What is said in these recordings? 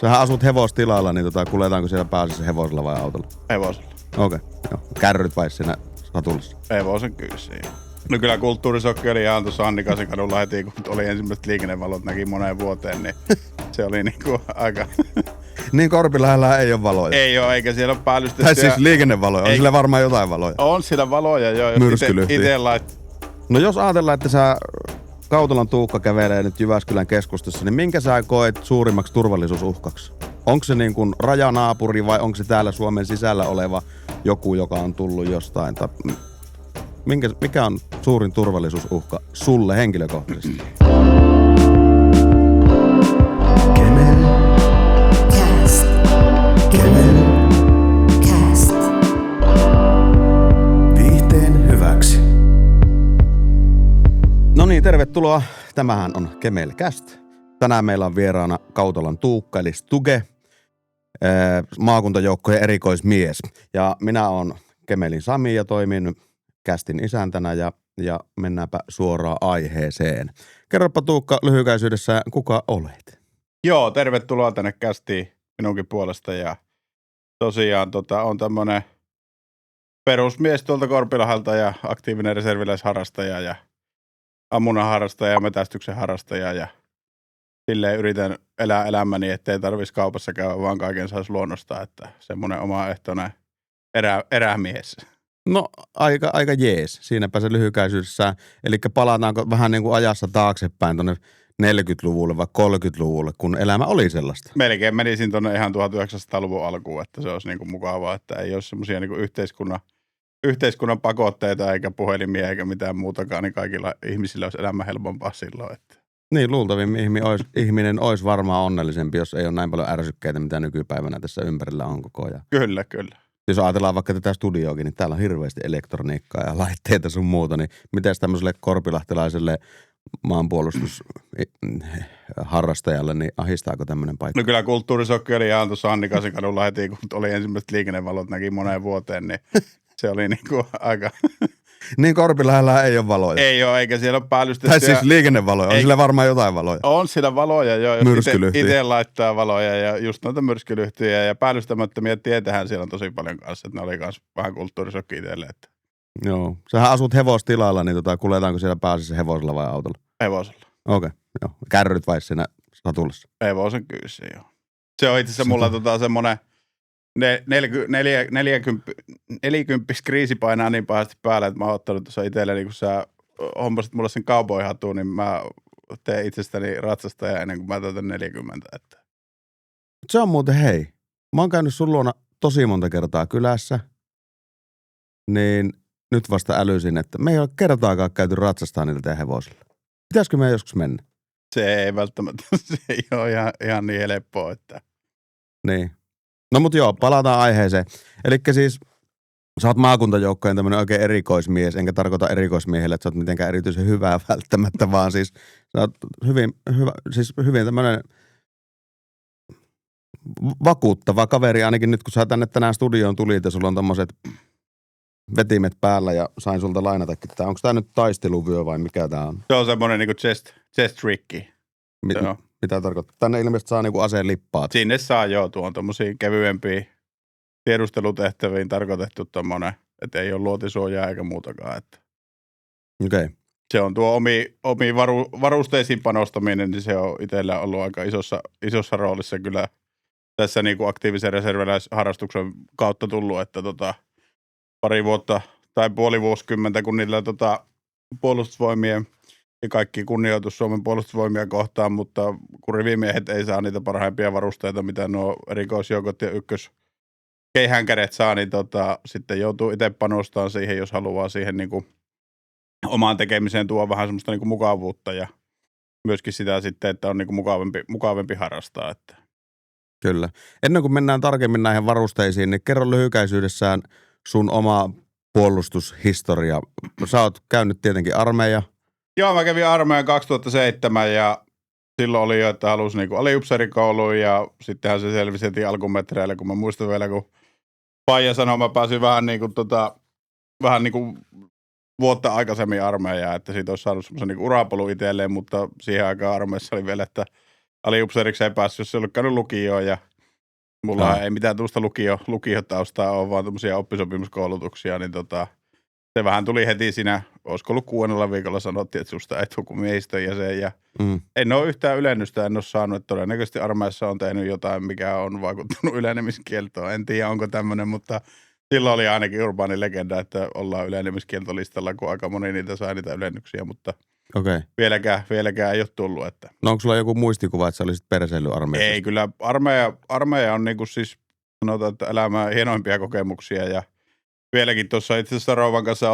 Sähän asut hevostilalla, niin kuljetaanko siellä pääasiassa hevosella vai autolla? Hevosella. Okei, joo. Kärryt vai siinä satulassa? Hevosen kyyssä, joo. No kyllä kulttuurisokki oli ihan tuossa Annikasen kadulla heti, kun oli ensimmäiset liikennevalot, näki moneen vuoteen, niin se oli niinku aika... Niin Korpilahdella ei ole valoja. Ei ole, eikä siellä ole päällystettyä... Tai siis liikennevaloja, on sillä varmaan jotain valoja. On siellä valoja, joo. Myrskylyhtiä. No jos ajatellaan, että sä Kautolan Tuukka kävelee nyt Jyväskylän keskustassa, niin minkä sä koet suurimmaksi turvallisuusuhkaksi? Onko se niin kuin rajanaapuri vai onko se täällä Suomen sisällä oleva joku, joka on tullut jostain? Mikä on suurin turvallisuusuhka sulle henkilökohtaisesti? No niin, tervetuloa. Tämähän on Kemelcast. Tänään meillä on vieraana Kautolan Tuukka, eli Stuge, maakuntajoukkojen erikoismies. Ja minä oon Kemelin Sami ja toimin Castin isäntänä ja mennäänpä suoraan aiheeseen. Kerropa Tuukka lyhykäisyydessä, kuka olet? Joo, tervetuloa tänne Castiin minunkin puolesta ja tosiaan on tämmönen perusmies tuolta Korpilahdelta ja aktiivinen reserviläisharrastaja ja ammunnan harrastaja ja metästyksen harrastaja ja silleen yritän elää elämäni, ettei tarvitsisi kaupassa käydä, vaan kaiken saisi luonnosta, että semmoinen omaehtoinen erämies. No aika jees, siinäpä se lyhykäisyydessä. Eli palataanko vähän niin kuin ajassa taaksepäin tuonne 40-luvulle vai 30-luvulle, kun elämä oli sellaista? Melkein menisin tuonne ihan 1900-luvun alkuun, että se olisi niin kuin mukavaa, että ei ole semmoisia niin kuin yhteiskunnan pakotteita eikä puhelimia eikä mitään muutakaan, niin kaikilla ihmisillä olisi elämä helpompaa silloin. Että. Niin, luultavimmin ihminen olisi varmaan onnellisempi, jos ei ole näin paljon ärsykkeitä, mitä nykypäivänä tässä ympärillä on koko ajan. Kyllä. Jos ajatellaan vaikka tätä studioakin, niin täällä on hirveästi elektroniikkaa ja laitteita sun muuta, niin miten tämmöiselle korpilahtelaiselle maanpuolustusharrastajalle, niin ahistaako tämmöinen paikka? No kyllä kulttuurisokki oli ihan tuossa Annikasen kadulla heti, kun oli ensimmäiset liikennevalot, näki moneen vuoteen, niin se oli niinku aika... Niin Korpilahdella ei ole valoja. Ei ole, eikä siellä ole päällystettyä... Tai siis liikennevaloja, on sillä varmaan jotain valoja. On siellä valoja, joo. Myrskylyhtiä. Itse laittaa valoja ja just noita myrskylyhtiä ja päällystämättömiä tietähän siellä on tosi paljon kanssa, että ne oli kans vähän kulttuurisokki itselle. Että. Joo. Sähän asut hevostilalla, niin kuljetaanko siellä pääasiassa hevosella vai autolla? Hevosella. Okei, joo. Kärryt vai siinä satulassa? Hevosen kyyssä, joo. Se on itse asiassa mulla semmonen 40 kriisi painaa niin pahasti päälle, että mä oon ottanut tuossa itselleni, kun sä hommasit mulle sen cowboy-hatun, niin mä teen itsestäni ratsastaja ennen kuin mä täytän 40. Että. Se on muuten hei. Mä oon käynyt sun luona tosi monta kertaa kylässä, niin nyt vasta älysin, että me ei ole kertaakaan käyty ratsastaa niillä teidän hevosilla. Pitäisikö me joskus mennä? Se ei välttämättä, se ei ole ihan niin helppoa, että. Niin. No mut joo, palataan aiheeseen. Elikkä siis sä oot maakuntajoukkojen tämmönen oikein erikoismies, enkä tarkoita erikoismiehelle, että sä oot mitenkään erityisen hyvää välttämättä, vaan siis sä oot hyvin tämmönen vakuuttava kaveri, ainakin nyt kun sä tänne tänään studioon tulit ja sulla on tommoset vetimet päällä ja sain sulta lainatakin. Onko tää nyt taisteluvyö vai mikä tää on? Se on semmonen niinku chest tricky. Mitä tarkoittaa? Tänne ilmeisesti saa niinku aseen lippaat. Sinne saa joo, tuon tommosiin kevyempiin tiedustelutehtäviin tarkoitettu tommonen, että ei ole luotisuojaa eikä muutakaan. Okei. Okay. Se on tuo omiin varusteisiin panostaminen, niin se on itsellä ollut aika isossa roolissa kyllä tässä niinku aktiivisen reserviläisharrastuksen kautta tullut, että pari vuotta tai puoli vuosikymmentä, kun niillä puolustusvoimien ja kaikki kunnioitus Suomen puolustusvoimia kohtaan, mutta kun rivimiehet ei saa niitä parhaimpia varusteita, mitä nuo erikoisjoukot ja keihäänkädet saa, niin sitten joutuu itse panostamaan siihen, jos haluaa siihen niinku omaan tekemiseen tuo vähän semmoista niinku mukavuutta ja myöskin sitä sitten, että on niinku mukavampi harrastaa. Että. Kyllä. Ennen kuin mennään tarkemmin näihin varusteisiin, niin kerro lyhykäisyydessään sun oma puolustushistoria. Sä oot käynyt tietenkin armeija. Joo, mä kävin armeijan 2007 ja silloin oli jo, että halusi niinku aliupseerikouluun ja sittenhän se selvisi heti alkumetreillä, kun mä muistan vielä, kun Paija sanoi, mä pääsin vähän niinku vuotta aikaisemmin armeijaan, että siitä olisi saanut semmoisen niinku urapolun itselleen, mutta siihen aikaan armeijassa oli vielä, että aliupseeriksi ei päässyt, jos ei ollut käynyt lukioon ja mulla ei mitään tuosta lukiotaustaa ole, vaan tämmöisiä oppisopimuskoulutuksia, niin se vähän tuli heti siinä, olisiko ollut 6. viikolla sanottiin, että susta ei tule kuin miehistön jäsen ja en ole yhtään ylennystä, en ole saanut, että todennäköisesti armeijassa on tehnyt jotain, mikä on vaikuttanut ylenemiskieltoon. En tiedä, onko tämmöinen, mutta silloin oli ainakin urbaani legenda, että ollaan ylenemiskieltolistalla, kun aika moni niitä sai niitä ylennyksiä, mutta vieläkään ei ole tullut. Että. No onko sulla joku muistikuva, että sä olisit perseillyt armeijassa? Ei, kyllä armeija on niinku siis, sanotaan, että elämää hienoimpia kokemuksia ja vieläkin tuossa itse asiassa rouvan kanssa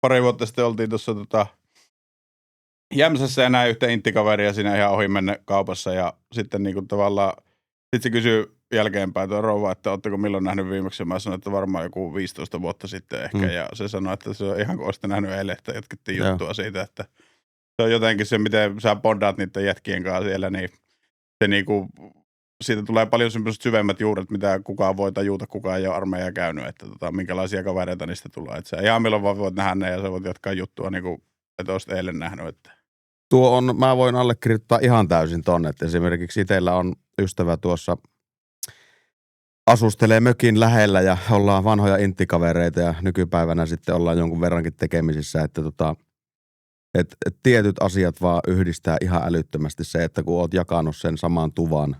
pari vuotta sitten oltiin tuossa Jämsässä ja näin yhtä inttikaveria siinä ihan ohi mennä kaupassa ja sitten niinku tavallaan, sitten se kysyi jälkeenpäin tuo rouva, että ootteko milloin nähnyt viimeksi, mä sanoin, että varmaan joku 15 vuotta sitten ehkä ja se sanoi, että se on ihan kuin olisitte nähnyt eilen, että jatkettiin juttua siitä, että se on jotenkin se, miten sä bondaat niiden jätkien kanssa siellä, niin se niinku, siitä tulee paljon semmoiset syvemmät juuret, mitä kukaan voi tajuta, kukaan ei ole armeijaa käynyt, että minkälaisia kavereita niistä tulee. Että sä ihan milloin vaan voit nähdä ne ja sä voit jatkaa juttua, niin kuin et olisit eilen nähnyt. Että. Mä voin allekirjoittaa ihan täysin tonne, että esimerkiksi itsellä on ystävä tuossa asustelee mökin lähellä ja ollaan vanhoja inttikavereita ja nykypäivänä sitten ollaan jonkun verrankin tekemisissä, että tietyt asiat vaan yhdistää ihan älyttömästi se, että kun oot jakanut sen saman tuvan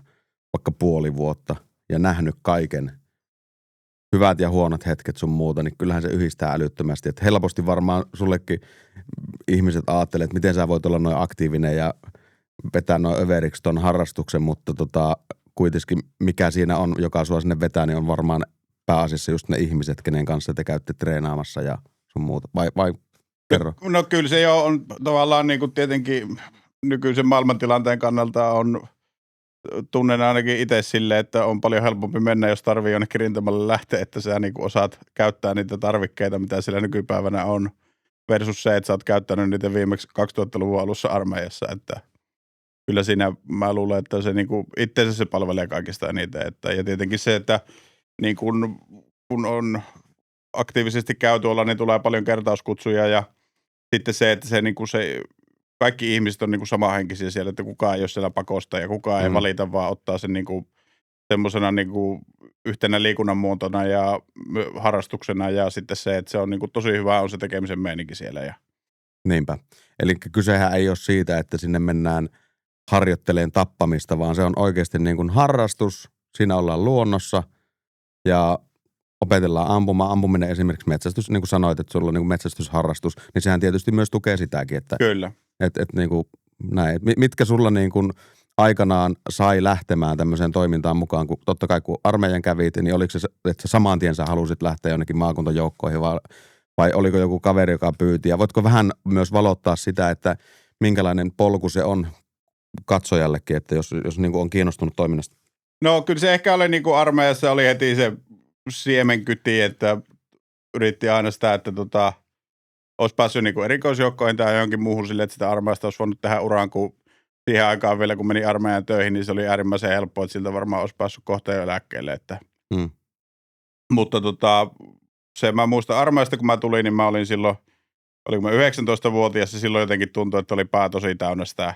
vaikka puoli vuotta ja nähnyt kaiken hyvät ja huonot hetket sun muuta, niin kyllähän se yhdistää älyttömästi. Että helposti varmaan sullekin ihmiset ajattelee, että miten sä voit olla noin aktiivinen ja vetää noin överiksi ton harrastuksen, mutta kuitenkin mikä siinä on, joka sua sinne vetää, niin on varmaan pääasiassa just ne ihmiset, kenen kanssa te käytte treenaamassa ja sun muuta. Vai kerro? No kyllä se jo on tavallaan niin kuin tietenkin nykyisen maailmantilanteen kannalta on, tunnen ainakin itse silleen, että on paljon helpompi mennä, jos tarvii jonnekin rintamalle lähteä, että sä niin kuin osaat käyttää niitä tarvikkeita, mitä siellä nykypäivänä on, versus se, että sä oot käyttänyt niitä viimeksi 2000-luvun alussa armeijassa, että kyllä siinä mä luulen, että se niin kuin itseensä se palvelee kaikista eniten, ja tietenkin se, että niin kun on aktiivisesti käy tuolla, niin tulee paljon kertauskutsuja ja sitten se, että se, niin kuin se kaikki ihmiset on niin kuin samanhenkisiä siellä, että kukaan ei ole siellä pakosta ja kukaan ei valita, vaan ottaa sen niin kuin semmoisena niin kuin yhtenä liikunnan muotona ja harrastuksena ja sitten se, että se on niin kuin tosi hyvä on se tekemisen meininki siellä. Ja. Niinpä. Eli kysehän ei ole siitä, että sinne mennään harjoitteleen tappamista, vaan se on oikeasti niin kuin harrastus. Siinä ollaan luonnossa ja opetellaan ampumaan. Ampuminen esimerkiksi metsästys, niin kuin sanoit, että sulla on niin kuin metsästysharrastus, niin sehän tietysti myös tukee sitäkin. Että, kyllä. Että niin kuin näin. Mitkä sulla niin kuin aikanaan sai lähtemään tämmöiseen toimintaan mukaan, kun totta kai kun armeijan kävit, niin oliko se, että saman tien sä halusit lähteä jonnekin maakuntajoukkoihin vai oliko joku kaveri, joka pyyti? Ja voitko vähän myös valottaa sitä, että minkälainen polku se on katsojallekin, että jos niin kuin on kiinnostunut toiminnasta? No kyllä se ehkä oli niin kuin armeijassa oli heti se siemenkyti, että yritti aina sitä, että olisi päässyt niin kuin erikoisjoukkoihin tai johonkin muuhun sille, että sitä armeijasta olisi voinut tehdä uraan, kun siihen aikaan vielä, kun meni armeijan töihin, niin se oli äärimmäisen helppoa, että siltä varmaan olisi päässyt kohta jo eläkkeelle. Mutta se mä muistan armeijasta, kun mä tulin, niin mä olin silloin, oliko mä 19-vuotias ja silloin jotenkin tuntui, että oli pää tosi täynnä sitä,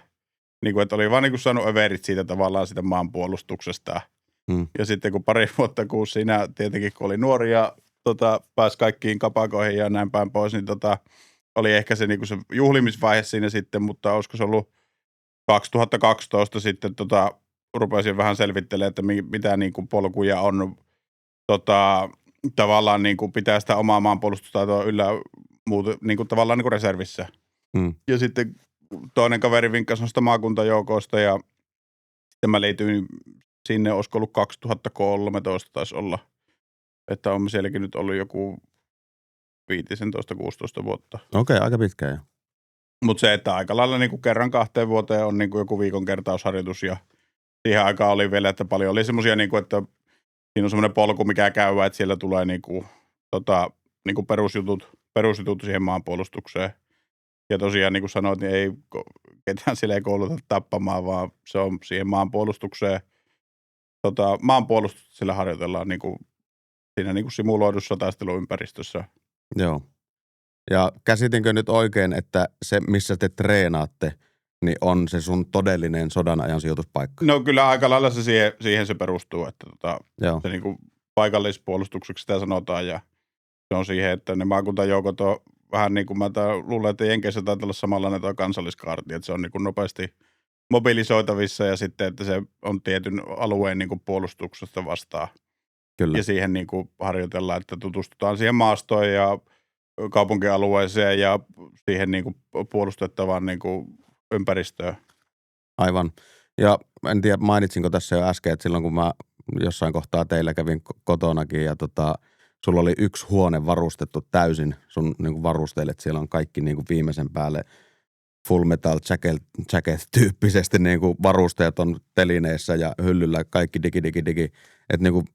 niin kuin, että oli vaan niin kuin saanut överit siitä tavallaan sitä maanpuolustuksesta. Ja sitten kun pari vuotta, kun siinä tietenkin, kun oli nuori ja pääsi kaikkiin kapakoihin ja näin päin pois, niin oli ehkä se, niin kuin se juhlimisvaihe siinä sitten, mutta olisiko se ollut 2012 sitten rupesin vähän selvittelemään, että mitä niin kuin polkuja on tavallaan niin kuin pitää sitä omaa maanpuolustustaitoa yllä niin kuin tavallaan niin kuin reservissä. Ja sitten toinen kaveri vinkkasi noista maakuntajoukoista ja sitten mä liityin sinne, olisiko ollut 2013 taisi olla, että on sielläkin nyt ollut joku 15-16 vuotta. Okei, aika pitkään jo. Mutta se, että aika lailla niin kuin kerran 2 vuoteen on niin kuin joku viikon kertausharjoitus ja siihen aikaan oli vielä, että paljon oli semmoisia, niin kuin, että siinä on semmoinen polku, mikä käy, että siellä tulee niin kuin, niin kuin perusjutut siihen maanpuolustukseen. Ja tosiaan niin kuin sanoit, niin ei ketään siellä ei kouluta tappamaan, vaan se on siihen maanpuolustukseen. Maanpuolustusta sillä harjoitellaan niin kuin, siinä niin kuin simuloidussa taisteluympäristössä. Joo. Ja käsitinkö nyt oikein, että se, missä te treenaatte, niin on se sun todellinen sodan ajan sijoituspaikka. No kyllä aika lailla se siihen se perustuu, että Joo. se niinku paikallispuolustukseksi sitä sanotaan ja se on siihen, että ne maakuntajoukot on vähän niin kuin mä luulen, että Jenkeissä taitaa olla samanlainen tuo kansalliskaarti, että se on niin kuin nopeasti mobilisoitavissa ja sitten, että se on tietyn alueen niin kuin puolustuksesta vastaan. Kyllä. Ja siihen niin kuin harjoitellaan, että tutustutaan siihen maastoon ja kaupunkialueeseen ja siihen niin kuin puolustettavaan niin kuin ympäristöön. Aivan. Ja en tiedä, mainitsinko tässä jo äsken, että silloin kun mä jossain kohtaa teillä kävin kotonakin ja sulla oli yksi huone varustettu täysin sun niin kuin varusteille, että siellä on kaikki niin kuin viimeisen päälle Full Metal Jacket-tyyppisesti niin kuin varusteet on telineissä ja hyllyllä kaikki digi. Että niin kuin,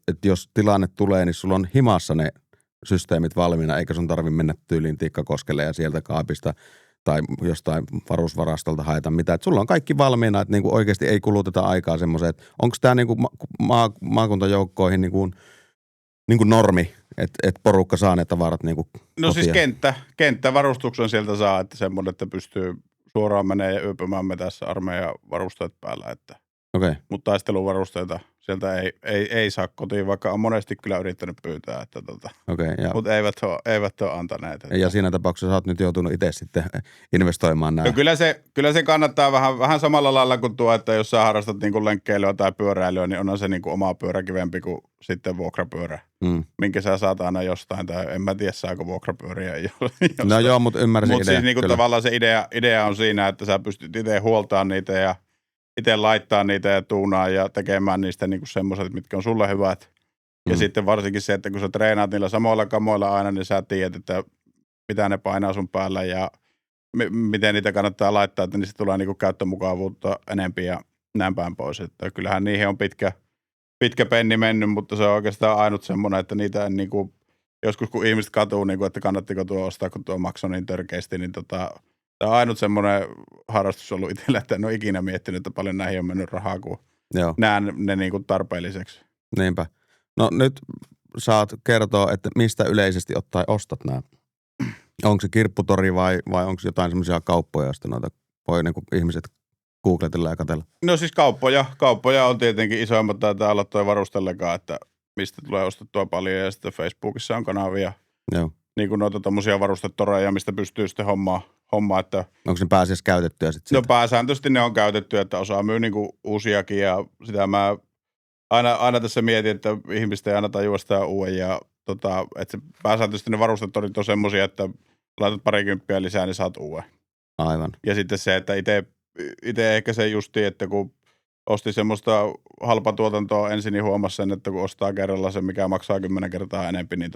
et jos tilanne tulee, niin sulla on himassa ne systeemit valmiina, eikä sun tarvitse mennä tyyliin Tikkakoskelle ja sieltä kaapista tai jostain varusvarastolta haeta mitään. Että sulla on kaikki valmiina, että niin kuin oikeasti ei kuluteta aikaa semmoiseen, että onko tämä niin kuin maakuntajoukkoihin niin kuin normi, että porukka saa ne tavarat niin kuin No kotia. siis kenttävarustuksen sieltä saa, että semmoinen, että pystyy suoraan menee ja yöpymään metässä armeijan varusteet päällä. Okei. Mutta taisteluvarusteita sieltä ei saa kotiin, vaikka on monesti kyllä yrittänyt pyytää, että Okei, mutta eivät ole antaneet. Että. Ja siinä tapauksessa sä oot nyt joutunut itse sitten investoimaan nämä. No kyllä se kannattaa vähän samalla lailla kuin tuo, että jos sä harrastat niin kuin lenkkeilyä tai pyöräilyä, niin onhan se niin kuin oma pyörä kivempi kuin sitten vuokrapyörä, minkä sä saat aina jostain, tai en mä tiedä saako vuokrapyöriä jostain. No joo, mutta ymmärsin Mutta idea. siis niin kuin tavallaan se idea on siinä, että sä pystyt itse huoltamaan niitä ja itse laittaa niitä ja tuunaa ja tekemään niistä niinku semmoiset, mitkä on sulle hyvät. Ja sitten varsinkin se, että kun sä treenaat niillä samoilla kamoilla aina, niin sä tiedät, että mitä ne painaa sun päällä ja miten niitä kannattaa laittaa, että niistä tulee niinku käyttömukavuutta enempi ja näin päin pois. Että kyllähän niihin on pitkä penni mennyt, mutta se on oikeastaan ainut semmoinen, että niitä en niinku, joskus kun ihmiset katuu, niinku, että kannattiko tuo ostaa, kun tuo maksoi niin törkeästi, niin tämä on ainut semmoinen harrastus ollut itsellä, että en ole ikinä miettinyt, että paljon näihin on mennyt rahaa, kun näen ne niin kuin tarpeelliseksi. Niinpä. No nyt saat kertoa, että mistä yleisesti ottaen ostat nämä. Onko se kirpputori vai onko se jotain semmoisia kauppoja, joista noita voi niin kuin ihmiset googletella ja katsella? No siis kauppoja on tietenkin isoimmat, taitaa olla tuo varustellekaan, että mistä tulee ostettua paljon ja sitten Facebookissa on kanavia. Joo. Niin kuin noita tommosia varustetoreja, mistä pystyy sitten hommaa, että onko se pääasiassa käytettyä sitten? No pääsääntöisesti ne on käytetty, että osaa myy niinku uusiakin ja sitä mä aina tässä mietin, että ihmiset ei aina tajua sitä uuden ja että pääsääntöisesti ne varustetorit on semmosia, että laitat parikymppiä lisää, niin saat uuden. Aivan. Ja sitten se, että itse ehkä se justi, että kun osti semmoista halpatuotantoa ensin, niin huomasi sen, että kun ostaa kerralla sen, mikä maksaa 10 kertaa enempi, niin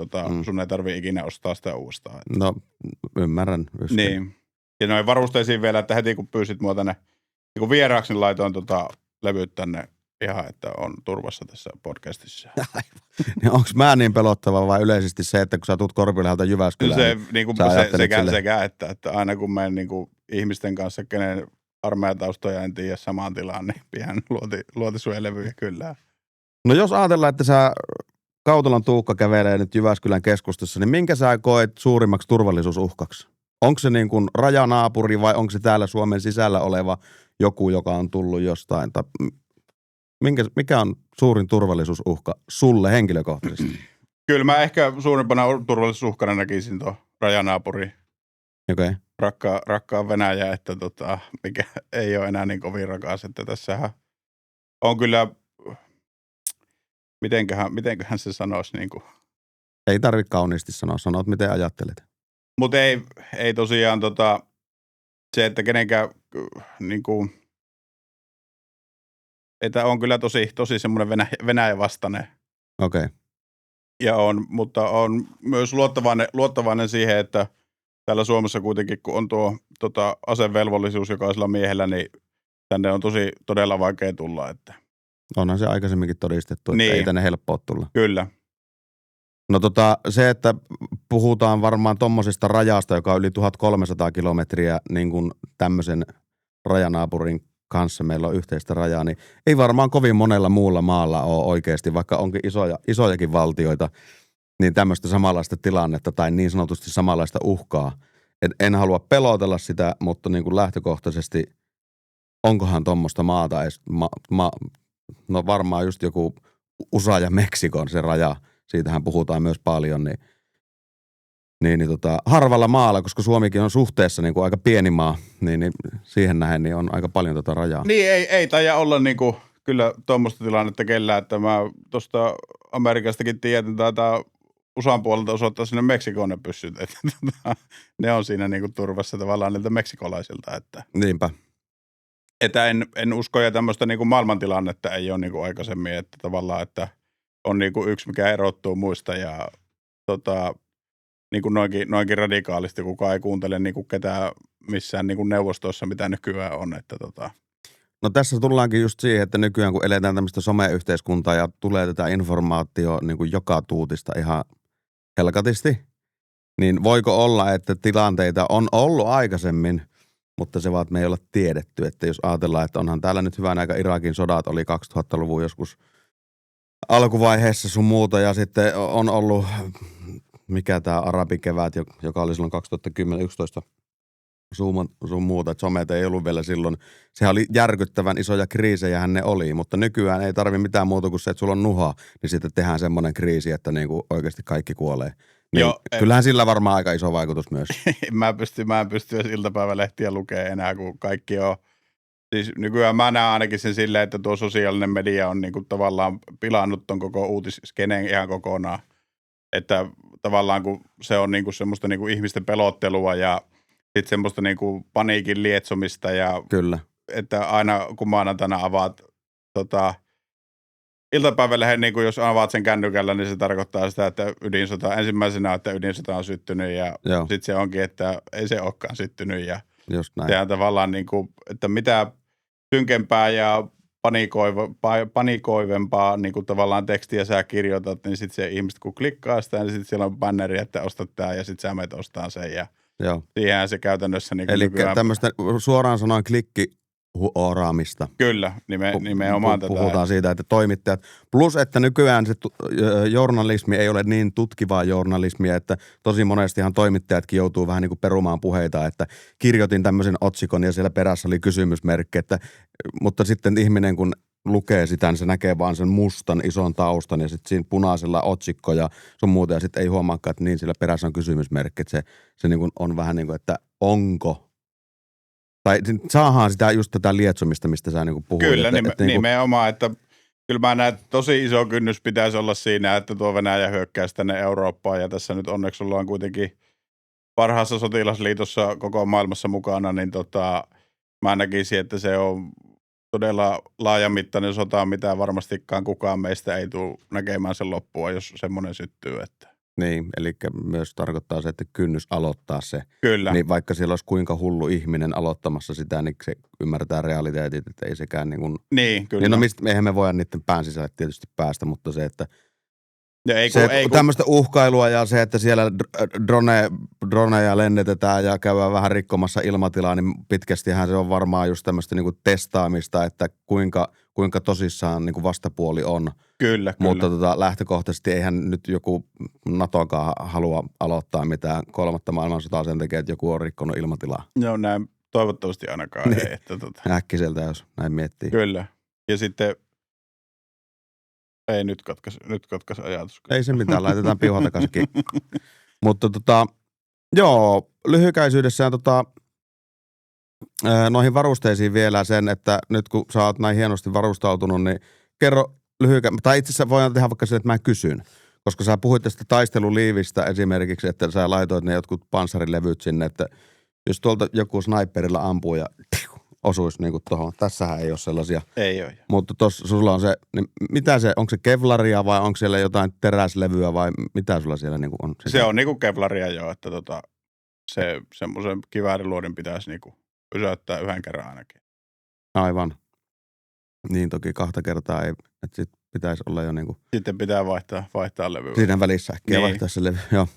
sun ei tarvitse ikinä ostaa sitä uudestaan. No, ymmärrän. Niin. Ja noin varusteisiin vielä, että heti kun pyysit mua tänne niin vieraaksi, niin laitoin levyt tänne ihan, että on turvassa tässä podcastissa. Onko mä niin pelottava vai yleisesti se, että kun sä tulet Korpiläheltä Jyväskylään, sekä, että aina kun menen niin ihmisten kanssa, kenen armeijataustoja en tiedä samaan tilaan, niin pian luoti suojelevyjä kyllä. No jos ajatellaan, että sä Kautolan Tuukka kävelee nyt Jyväskylän keskustassa, niin minkä sä koet suurimmaksi turvallisuusuhkaksi? Onko se niin kuin rajanaapuri vai onko se täällä Suomen sisällä oleva joku, joka on tullut jostain? Tai mikä on suurin turvallisuusuhka sulle henkilökohtaisesti? Kyllä mä ehkä suurimpana turvallisuusuhkana näkisin tuon rajanaapuri. Okay. Rakkaan Venäjä, että mikä ei ole enää niin kovin rakas, että tässähän on kyllä, mitenköhän se sanoisi niin kuin. Ei tarvitse kauniisti sanoa, sanot miten ajattelet. Mutta ei tosiaan se, että kenenkään niin kuin, että on kyllä tosi semmoinen Venäjä vastainen. Okei. Okay. Mutta on myös luottavainen siihen, että täällä Suomessa kuitenkin, kun on tuo asevelvollisuus jokaisella miehellä, niin tänne on todella vaikea tulla. Että. Onhan se aikaisemminkin todistettu, että niin. Ei tänne helppoa tulla. Kyllä. No se, että puhutaan varmaan tommosesta rajasta, joka on yli 1300 kilometriä niin kuin tämmöisen rajanaapurin kanssa meillä on yhteistä rajaa, niin ei varmaan kovin monella muulla maalla ole oikeasti, vaikka onkin isojakin valtioita, niin tämmöistä samanlaista tilannetta tai niin sanotusti samanlaista uhkaa, En halua pelotella sitä, mutta niin kuin lähtökohtaisesti onkohan tuommoista maata edes, no varmaan just joku USA ja Meksikon se raja, siitähän puhutaan myös paljon, niin harvalla maalla, koska Suomikin on suhteessa niin kuin aika pieni maa, niin siihen nähen niin on aika paljon rajaa. Niin, ei taida olla niin kuin, kyllä tuommoista tilannetta kellään, että mä tuosta Amerikastakin tiedän, että taitaa USAn puolelta osoittaa sinne Meksikoon ne pyssyt, että ne on siinä niin kuin turvassa tavallaan niiltä meksikolaisilta, että Niinpä. Että en usko, ja tämmöistä niin kuin maailmantilannetta ei ole niin kuin aikaisemmin, että tavallaan, että on niin kuin yksi, mikä erottuu muista, ja niin kuin noinkin radikaalisti, kukaan ei kuuntele niin kuin ketään missään niin kuin neuvostossa, mitä nykyään on, että No tässä tullaankin just siihen, että nykyään kun eletään tämmöistä someyhteiskuntaa ja tulee tätä informaatio niin kuin joka tuutista ihan helkatisti, niin voiko olla, että tilanteita on ollut aikaisemmin, mutta se vaan, että me ei olla tiedetty, että jos ajatellaan, että onhan täällä nyt hyvän aika Irakin sodat oli 2000-luvun joskus alkuvaiheessa sun muuta ja sitten on ollut, mikä tämä arabikevät, joka oli silloin 2010-2011 sun muuta, että somet ei ollut vielä silloin. Sehän oli järkyttävän isoja kriisejähän ne oli, mutta nykyään ei tarvi mitään muuta kuin se, että sulla on nuha, niin sitten tehdään semmoinen kriisi, että niinku oikeasti kaikki kuolee. Niin joo, kyllähän sillä varmaan aika iso vaikutus myös. mä en pysty edes iltapäivälehtiä lukemaan enää, kun kaikki on. Siis nykyään mä näen ainakin sen silleen, että tuo sosiaalinen media on niinku tavallaan pilannut ton koko uutisskeneen ihan kokonaan. Että tavallaan kun se on niinku semmoista niinku ihmisten pelottelua ja sitten semmoista niinku paniikin lietsomista ja kyllä. Että aina kun maanantaina avaat iltapäivälehden, niin jos avaat sen kännykällä, niin se tarkoittaa sitä, että ensimmäisenä, että ydinsota on syttynyt ja sitten se onkin, että ei se olekaan syttynyt ja just näin. Se on tavallaan niin kuin, että mitä synkempää ja panikoivempaa niin kuin tavallaan tekstiä sä kirjoitat, niin sitten se ihmiset kun klikkaa sitä, niin sitten siellä on banneri, että ostat tämä ja sitten sä menet ostaa sen ja siihen se käytännössä niin eli tämmöistä suoraan sanoen klikkihuoraamista. Kyllä, nimenomaan tätä. Puhutaan siitä, että toimittajat, plus että nykyään se journalismi ei ole niin tutkivaa journalismia, että tosi monestihan toimittajatkin joutuu vähän niin kuin perumaan puheita, että kirjoitin tämmöisen otsikon ja siellä perässä oli kysymysmerkki, mutta sitten ihminen kun lukee sitä, niin se näkee vaan sen mustan ison taustan ja sitten siinä punaisella otsikko ja sun muuta ja sitten ei huomaakaan, että niin siellä perässä on kysymysmerkki, että se niin kuin on vähän niin kuin, että onko. Tai saahan sitä just tätä lietsomista, mistä sä niinku puhuit. Kyllä, nimenomaan, että kyllä mä näen, että tosi iso kynnys pitäisi olla siinä, että tuo Venäjä hyökkäisi tänne Eurooppaan ja tässä nyt onneksi ollaan kuitenkin parhaassa sotilasliitossa koko maailmassa mukana, niin mä näkisin, että se on todella laajamittainen sota, mitä varmastikaan kukaan meistä ei tule näkemään sen loppua, jos semmoinen syttyy, että. Niin, eli myös tarkoittaa se, että kynnys aloittaa se. Kyllä. Niin vaikka siellä olisi kuinka hullu ihminen aloittamassa sitä, niin se ymmärtää realiteetit, että ei sekään niin kuin. Niin, kyllä. Niin no eihän me voida niiden pään sisälle tietysti päästä, mutta se, että ei tämmöistä uhkailua ja se, että siellä droneja lennetetään ja käydään vähän rikkomassa ilmatilaa, niin pitkästihän se on varmaan just tämmöistä niin kuin testaamista, että kuinka tosissaan niin kuin vastapuoli on. Kyllä. Mutta lähtökohtaisesti eihän nyt joku NATOkaan halua aloittaa mitään 3. maailmansotaa sen takia, että joku on rikkonut ilmatilaa. Joo, näin toivottavasti ainakaan ei. Että Äkkiseltä, jos näin miettii. Kyllä. Ja sitten ei nyt katkaisi ajatus. Ei se mitään, laitetaan piuha takaisinkin. Mutta joo, lyhykäisyydessään noihin varusteisiin vielä sen, että nyt kun sä oot näin hienosti varustautunut, niin kerro tai itse asiassa voidaan tehdä vaikka sille, että mä kysyn. Koska sä puhuit tästä taisteluliivistä esimerkiksi, että sä laitoit ne jotkut panssarilevyt sinne, että jos tuolta joku sniperilla ampuu ja osuisi niin kuin tuohon. Tässähän ei ole sellaisia. Ei ole. Mutta tuossa sulla on se, niin mitä se, onko se kevlaria vai onko siellä jotain teräslevyä vai mitä sulla siellä niin kuin on? Se on niin kuin kevlaria jo, että se semmoisen kivääriluodin pitäisi niin kuin pysäyttää yhden kerran ainakin. Aivan. Niin toki 2 kertaa ei, että sit pitäisi olla jo niinku. Sitten pitää vaihtaa levyä. Siinä välissä äkkiä vaihtaa se levy, joo.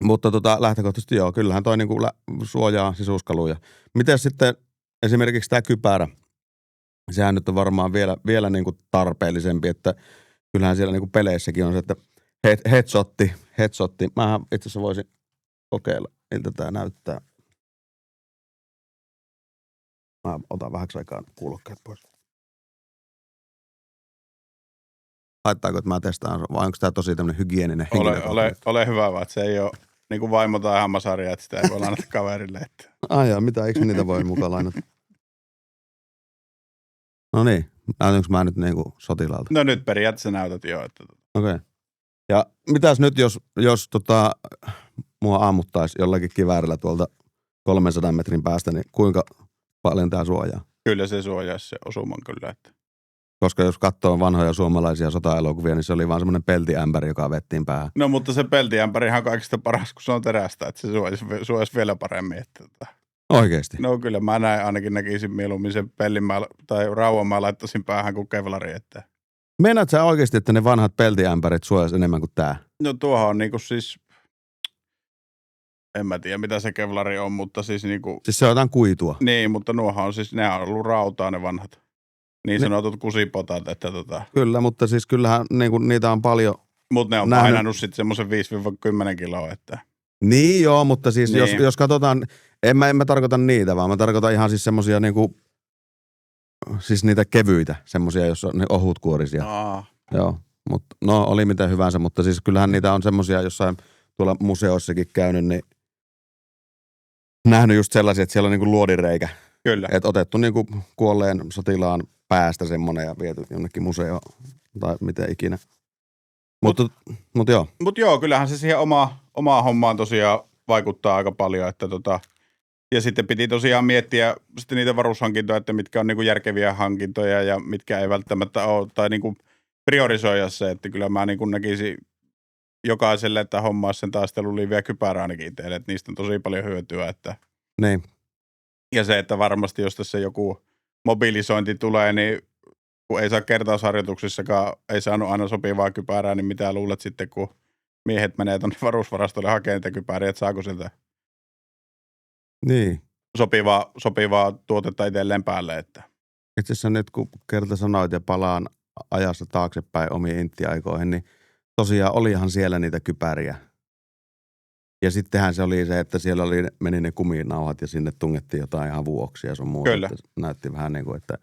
Mutta lähtökohtaisesti joo, kyllähän toi niinku suojaa sisuskaluja. Miten sitten esimerkiksi tämä kypärä? Sehän nyt on varmaan vielä niinku tarpeellisempi, että kyllähän siellä niinku peleissäkin on se, että headshotti. Mähän itse asiassa voisin kokeilla miltä tää näyttää. Mä otan vähäksi aikaa kuulokkeet pois. Haittaako, että mä testaan, vai onko tää tosi tämmönen hygieninen henkilökohtainen? Ole hyvä, vaan se ei ole niin kuin vaimo tai hammasarja, että sitä ei voi lainata kaverille. Että. Ai jaa, mitä, eikö niitä voi mukaan lainata? No niin, näytänkö mä nyt niinku sotilaalta? No nyt periaatteessa näytät jo. Että. Okei. Ja mitäs nyt, jos mua ammuttaisi jollakin kiväärillä tuolta 300 metrin päästä, niin kuinka paljon tää suojaa? Kyllä se suojaisi se osuman kyllä. Että. Koska jos katsoo vanhoja suomalaisia sotaelokuvia, niin se oli vaan semmoinen peltiämpäri, joka vettiin päähän. No mutta se peltiämpärihan on kaikista paras, kun se on terästä, että se suojaisi vielä paremmin. Että. Oikeesti? No kyllä mä ainakin näkisin mieluummin sen pellin tai rauhan mä laittaisin päähän kuin kevlari. Että. Meinaat sä oikeesti, että ne vanhat peltiämpärit suojaisi enemmän kuin tää? No tuohon on niinku siis, en mä tiedä mitä se kevlari on, mutta siis niinku. Siis se on jotain kuitua. Niin, mutta nuohan on siis, ne on ollut rautaa ne vanhat. Niin sanotut kusipotat, että Kyllä, mutta siis kyllähän niinku, niitä on paljon. Mutta ne on painanut sitten semmoisen 5-10 kiloa, että. Niin joo, mutta siis niin. jos katsotaan, en mä tarkoita niitä, vaan mä tarkoitan ihan siis semmosia niinku, siis niitä kevyitä, semmosia, jossa on ne ohutkuorisia. Joo, mutta no oli mitä hyvänsä, mutta siis kyllähän niitä on semmosia jossain tuolla museoissakin käynyt, niin nähnyt just sellaisia, että siellä on niinku luodireikä. Kyllä. Että otettu niinku kuolleen sotilaan päästä semmonen ja viety jonnekin museoon tai miten ikinä. Mutta joo. Mutta joo, kyllähän se siihen omaan hommaan tosiaan vaikuttaa aika paljon, että ja sitten piti tosiaan miettiä sitten niitä varushankintoja, että mitkä on niinku järkeviä hankintoja ja mitkä ei välttämättä ole, tai niinku priorisoida se, että kyllä mä niinku näkisin jokaiselle, että hommaa sen taisteluliiviä kypärä ainakin itselle, että niistä on tosi paljon hyötyä, että. Niin. Ja se, että varmasti jos tässä joku mobilisointi tulee, niin kun ei saa kertausharjoituksissakaan, ei saanut aina sopivaa kypärää, niin mitä luulet sitten, kun miehet menee tuonne varusvarastolle hakemaan niitä kypäriä, että saako sieltä niin. sopivaa tuotetta itselleen päälle. Että. Itse asiassa nyt, kun kerta sanoit ja palaan ajassa taaksepäin omiin intti-aikoihin, niin tosiaan olihan siellä niitä kypäriä. Ja sittenhän se oli se, että siellä meni ne kuminauhat ja sinne tungettiin jotain havuoksia ja sun muuta. Kyllä. Näytti vähän niin kuin, että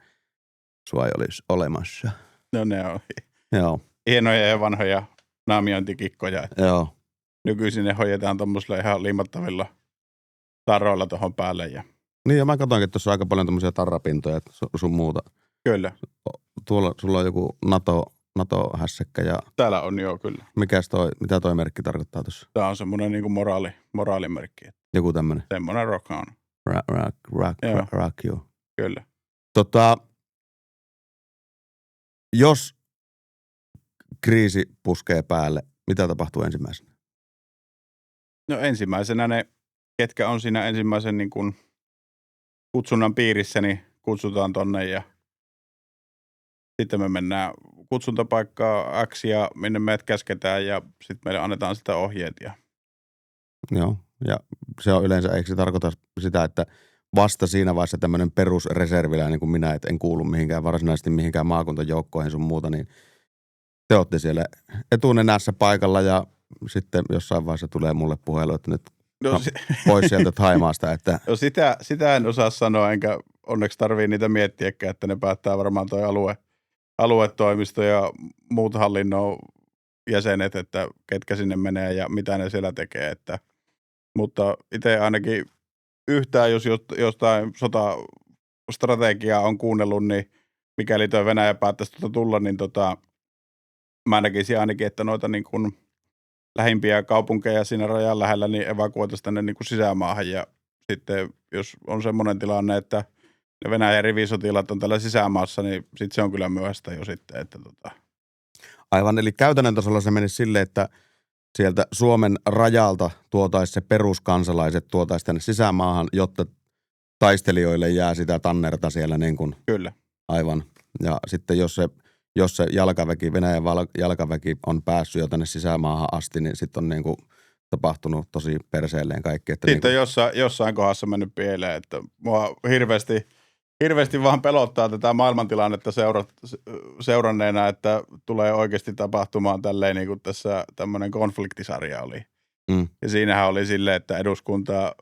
sua ei olisi olemassa. No ne on Joo. hienoja ja vanhoja naamiointikikkoja. Joo. Nykyisin ne hoidetaan tuommoisilla ihan liimattavilla tarroilla tuohon päälle. Ja. Niin ja mä katsoinkin, että tuossa on aika paljon tämmöisiä tarrapintoja sun muuta. Kyllä. Tuolla sulla on joku NATO-hässäkkä ja. Täällä on joo kyllä. Mitä toi merkki tarkoittaa tuossa? Tämä on semmoinen niinku moraalimerkki. Joku tämmönen. Semmoinen rock on. Rock you. Kyllä. Jos kriisi puskee päälle, mitä tapahtuu ensimmäisenä? No ensimmäisenä ne, ketkä on siinä ensimmäisen niin kuin kutsunnan piirissä, niin kutsutaan tonne ja sitten me mennään kutsuntapaikkaa X ja minne meidät käsketään ja sitten meille annetaan sitä ohjeet. Ja. Joo, ja se on yleensä, eikö se tarkoita sitä, että vasta siinä vaiheessa tämmöinen perusreserviläinen kuin minä, että en kuulu varsinaisesti mihinkään maakuntajoukkoihin sun muuta, niin te olette siellä etunenässä paikalla ja sitten jossain vaiheessa tulee mulle puhelu, että nyt pois sieltä Thaimaasta. Että. No sitä en osaa sanoa, enkä onneksi tarvii niitä miettiäkään, että ne päättää varmaan toi aluetoimisto ja muut hallinnon jäsenet, että ketkä sinne menee ja mitä ne siellä tekee. Että. Mutta itse ainakin yhtään, jos jostain sotastrategiaa on kuunnellut, niin mikäli tuo Venäjä päättäisi tulla, niin mä näkisin ainakin, että noita niin kuin lähimpiä kaupunkeja siinä rajan lähellä, niin evakuoitaisiin tänne niin kuin sisämaahan. Ja sitten jos on semmoinen tilanne, että ne Venäjän rivisotilat on tällä sisämaassa, niin sitten se on kyllä myöhäistä jo sitten. Että Aivan, eli käytännön tasolla se menisi silleen, että sieltä Suomen rajalta tuotaisiin se peruskansalaiset tuotaisiin tänne sisämaahan, jotta taistelijoille jää sitä tannerta siellä niin kuin. Kyllä. Aivan. Ja sitten jos se jalkaväki, Venäjän jalkaväki on päässyt jo tänne sisämaahan asti, niin sitten on niin kuin tapahtunut tosi perseelleen kaikki. Että sitten niin kuin jossain kohdassa mennyt pieleen, että mua hirveästi vaan pelottaa tätä maailmantilannetta seuranneena, että tulee oikeasti tapahtumaan tälleen niin kuin tässä tämmöinen konfliktisarja oli. Ja siinähän oli silleen, että eduskunta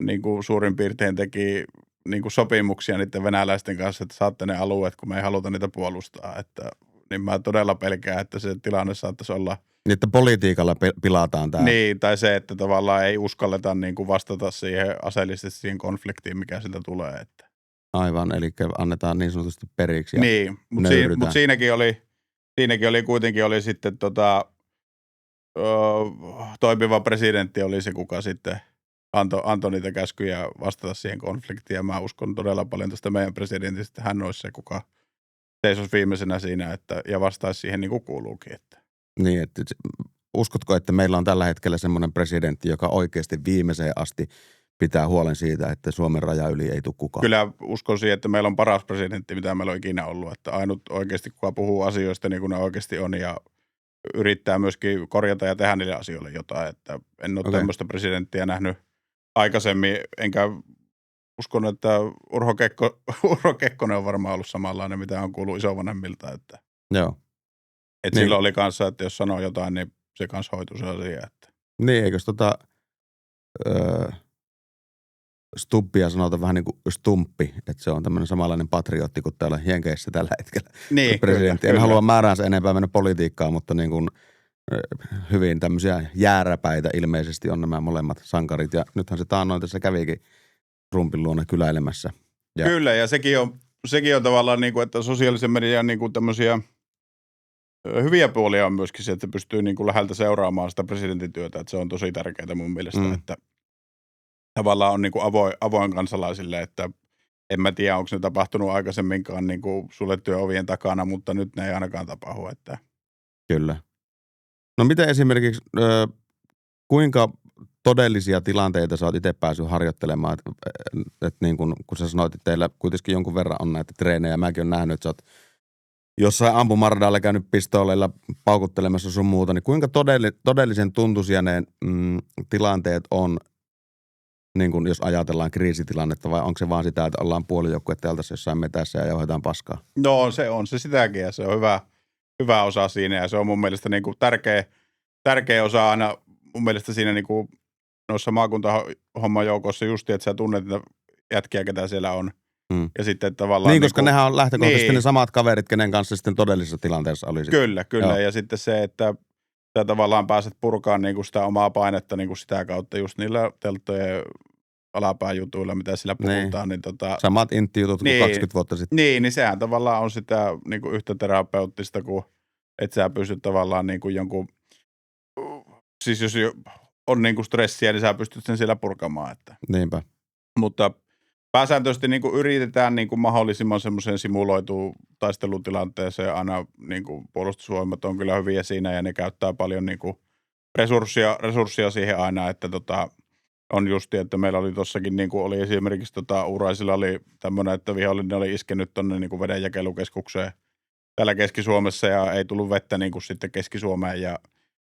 niin kuin suurin piirtein teki niin kuin sopimuksia niiden venäläisten kanssa, että saatte ne alueet, kun me ei haluta niitä puolustaa. Niin mä todella pelkään, että se tilanne saattaisi olla. Niin, että politiikalla pilataan tämä. Niin, tai se, että tavallaan ei uskalleta niin kuin vastata siihen aseellisesti siihen konfliktiin, mikä siltä tulee. Että. Aivan, eli annetaan niin sanotusti periksi. Ja niin, mutta siinäkin oli kuitenkin oli sitten toimiva presidentti oli se, kuka sitten antoi niitä käskyjä vastata siihen konfliktiin. Ja mä uskon todella paljon tästä meidän presidentistä, että hän olisi se, kuka seisoisi viimeisenä siinä ja vastaisi siihen niin kuin kuuluukin. Että. Niin, että uskotko, että meillä on tällä hetkellä semmoinen presidentti, joka oikeasti viimeiseen asti pitää huolen siitä, että Suomen raja yli ei tule kukaan? Kyllä uskon siihen, että meillä on paras presidentti, mitä meillä on ikinä ollut. Että ainut oikeasti, kuka puhuu asioista niin kuin ne oikeasti on ja yrittää myöskin korjata ja tehdä niille asioille jotain. Että en ole tämmöistä presidenttiä nähnyt aikaisemmin, enkä uskon, että Urho Kekkonen on varmaan ollut samanlainen, mitä on kuullut isovanhemmilta. Että. Joo. Että niin. Silloin oli kanssa, että jos sanoo jotain, niin se kanssa hoituu se asia. Että. Niin, eikös Stubbia sanota vähän niin kuin stumppi, että se on tämmöinen samanlainen patriotti kuin täällä Jenkeissä tällä hetkellä. Niin, presidentti. En halua määränsä enempää mennä politiikkaan, mutta niin kuin hyvin tämmöisiä jääräpäitä ilmeisesti on nämä molemmat sankarit. Ja nythän se taannoin tässä kävikin Trumpin luona kyläilemässä. Ja. Kyllä, ja sekin on tavallaan niin kuin, että sosiaalisen median niin kuin tämmöisiä hyviä puolia on myöskin se, että pystyy niin kuin läheltä seuraamaan sitä presidentin työtä, että se on tosi tärkeää mun mielestä, että tavallaan on niin kuin avoin kansalaisille, että en mä tiedä, onko ne tapahtunut aikaisemminkaan niin kuin suljettujen ovien takana, mutta nyt ne ei ainakaan tapahdu. Että. Kyllä. No miten esimerkiksi, kuinka todellisia tilanteita sä oot itse päässyt harjoittelemaan, että niin kun sä sanoit, että teillä kuitenkin jonkun verran on näitä treenejä, mäkin olen nähnyt, että sä oot jossain ampumaradaalla käynyt pistooleilla paukuttelemassa sun muuta, niin kuinka todellisen tuntuisia ne tilanteet on, niin kun jos ajatellaan kriisitilannetta, vai onko se vaan sitä, että ollaan puolijoukkueteltassa jossain metässä ja johdetaan paskaa? No se on se sitäkin ja se on hyvä osa siinä ja se on mun mielestä niin kuin tärkeä osa aina mun mielestä siinä niin kuin noissa maakuntahomman joukossa justi, että sä tunnet niitä jätkiä, ketä siellä on. Ja sitten tavallaan niin, koska nehän on lähtökohtaisesti ne samat kaverit, kenen kanssa sitten todellisessa tilanteessa oli. Kyllä. Joo. Ja sitten se, että sä tavallaan pääset purkaan niin kuin sitä omaa painetta niin kuin sitä kautta just niillä telttojen alapääjutuilla, mitä sillä puhutaan. Niin. Samat intti-jutut kuin 20 vuotta sitten. Niin sehän tavallaan on sitä niin kuin yhtä terapeuttista, kuin että sä pystyt tavallaan niin kuin jonkun, siis jos on niin kuin stressiä, niin sä pystyt sen siellä purkamaan. Että. Niinpä. Mutta pääsääntöisesti niin kuin yritetään niin kuin mahdollisimman semmoiseen simuloituun taistelutilanteeseen. Aina niin kuin puolustusvoimat on kyllä hyviä siinä ja ne käyttää paljon niin kuin resurssia siihen aina, että on justi, että meillä oli tossakin niin kuin oli esimerkiksi Uuraisilla oli tämmöinen, että vihollinen oli iskenyt tuonne niin kuin vedenjakelukeskukseen täällä Keski-Suomessa ja ei tullut vettä niin kuin sitten Keski-Suomeen ja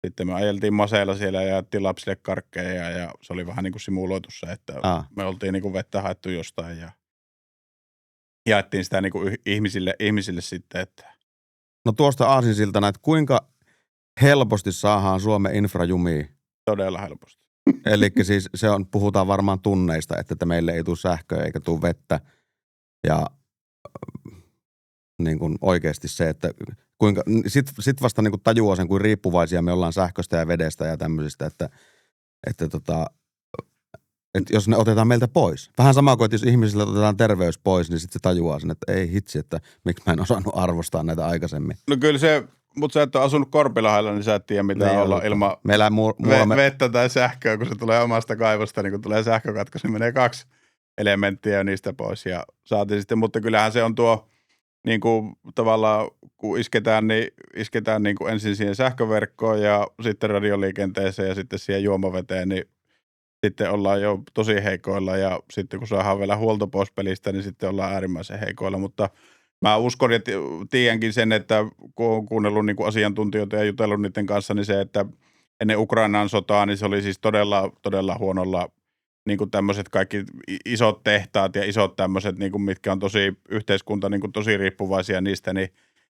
sitten me ajeltiin maseilla siellä ja jaettiin lapsille karkkeja ja se oli vähän niin kuin simuloitu se, että me oltiin niin kuin vettä haettu jostain ja jaettiin sitä niin kuin ihmisille sitten. Että. No tuosta aasinsiltana, että kuinka helposti saadaan Suomen infra jumiin? Todella helposti. Eli siis puhutaan varmaan tunneista, että meille ei tule sähköä eikä tule vettä ja niin kuin oikeasti se, että kuinka, sit vasta niin kuin tajuaa sen, kuin riippuvaisia me ollaan sähköstä ja vedestä ja tämmöisistä, että jos ne otetaan meiltä pois. Vähän sama kuin, että jos ihmisiltä otetaan terveys pois, niin sitten se tajuaa sen, että ei hitsi, että miksi mä en osannut arvostaa näitä aikaisemmin. No kyllä se, mutta sä et ole asunut Korpilahdella, niin sä et tiedä mitä olla ilman vettä tai sähköä, kun se tulee omasta kaivosta, niin kun tulee sähkökatko, niin menee 2 elementtiä niistä pois ja saatiin sitten, mutta kyllähän se on tuo niin kuin tavallaan, kun isketään niin kuin ensin siihen sähköverkkoon ja sitten radioliikenteeseen ja sitten siihen juomaveteen, niin sitten ollaan jo tosi heikoilla ja sitten kun saadaan vielä huolto pois pelistä, niin sitten ollaan äärimmäisen heikoilla, mutta mä uskon ja tiedänkin sen, että kun olen kuunnellut niin kuin asiantuntijoita ja jutellut niiden kanssa, niin se, että ennen Ukrainan sotaa, niin se oli siis todella, todella huonolla niin kuin tämmöiset kaikki isot tehtaat ja isot tämmöiset, niin kuin mitkä on tosi yhteiskunta niin kuin tosi riippuvaisia niistä, niin